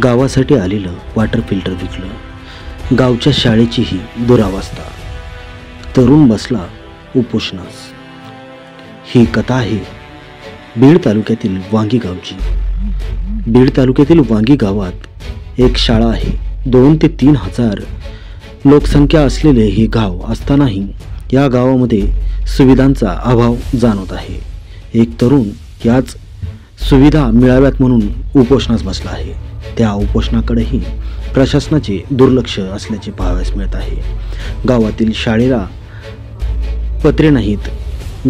गावासाठी आलेलं water filter विकलं, गावच्या शाळेचीही दुरावस्था, तरुण बसला उपोषणास। ही कथा आहे बीड तालुक्यातील वांगी गावची। बीड तालुक्यातील वांगी गावात एक शाळा आहे। 2 ते 3 हजार लोकसंख्या असलेले हे गाव असतानाही या गावामध्ये सुविधांचा अभाव जाणवत आहे। एक तरुण याच सुविधा मिळाव्यात म्हणून उपोषणास बसला आहे। त्या उपोषणाकडेही प्रशासनाचे दुर्लक्ष असल्याचे पाहावयास मिळत आहे। गावातील शाळेला पत्रे नाहीत।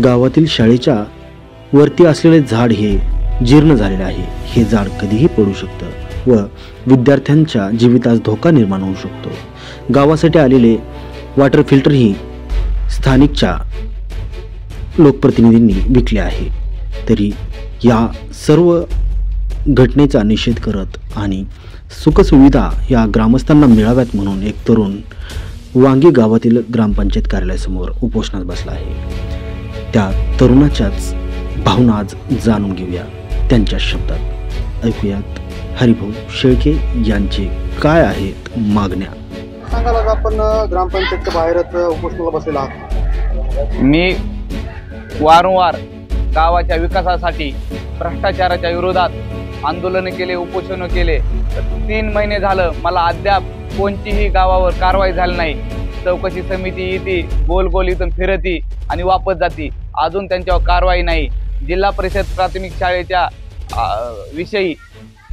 गावातील शाळेच्या वरती असलेले झाड हे जीर्ण झालेले आहे। हे झाड कधीही पडू शकतं व विद्यार्थ्यांच्या जीवितास धोका निर्माण होऊ शकतो। गावासाठी आलेले वॉटर फिल्टरही स्थानिकच्या लोकप्रतिनिधींनी विकले आहे। तरी या सर्व घटनेचा निषेध करत आणि सुखसुविधा या ग्रामस्थांना मिळाव्यात म्हणून एक तरुण वांगी गावातील ग्रामपंचायत कार्यालयासमोर उपोषणास बसला आहे। त्या तरुणाच्याच भावना आज जाणून घेऊया त्यांच्या शब्दात। ऐकूयात हरिभाऊ शेळके यांचे काय आहेत मागण्या। सांगाल का आपण ग्रामपंचायतच्या बाहेरच उपोषणाला बसलेला आहात? मी वारंवार गावाच्या विकासासाठी भ्रष्टाचाराच्या विरोधात आंदोलन केले, उपोषण केले। 3 महिने झालं मला अद्याप कोणतीही गावावर कारवाई झाली नाही। चौकशी समिती येते, गोल गोल इथून फिरती आणि वापस जाती, अजून त्यांच्यावर कारवाई नाही। जिल्हा परिषद प्राथमिक शाळेच्या विषयी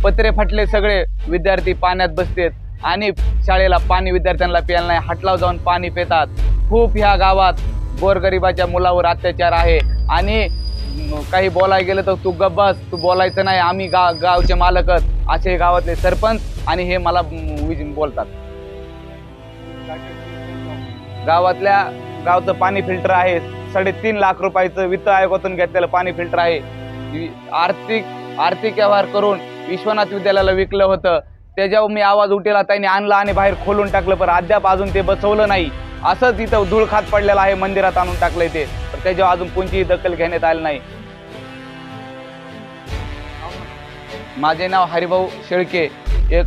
पत्रे फाटले, सगळे विद्यार्थी पाण्यात बसतात आणि शाळेला पाणी विद्यार्थ्यांना प्यायला नाही, हाटलाव जाऊन पाणी पितात। खूप ह्या गावात गोरगरिबाच्या मुलावर अत्याचार आहे आणि काही बोलायला गेलं तर तू गप्प बस, तू बोलायचं नाही, आम्ही गावचे मालकच, असे गावातले सरपंच आणि हे मला बोलतात। गावचं पाणी फिल्टर आहे, 3.5 लाख रुपयाचं वित्त आयोगातून घेतलेलं पाणी फिल्टर आहे। आर्थिक व्यवहार करून विश्वनाथ विद्यालयाला विकलं होतं। त्याच्यावर मी आवाज उठेला, त्यांनी आणलं आणि बाहेर खोलून टाकलं, पण अद्याप अजून ते बसवलं नाही। असंच इथं धूळ खात पडलेलं आहे, मंदिरात आणून टाकलंय ते, पण त्याच्यावर अजून कोणतीही दखल घेण्यात आली नाही। माझे नाव हरिभाऊ शेळके। एक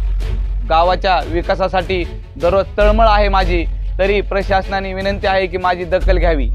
गावाच्या विकासासाठी दररोज तळमळ आहे माझी, तरी प्रशासनाने विनंती आहे की माझी दखल घ्यावी।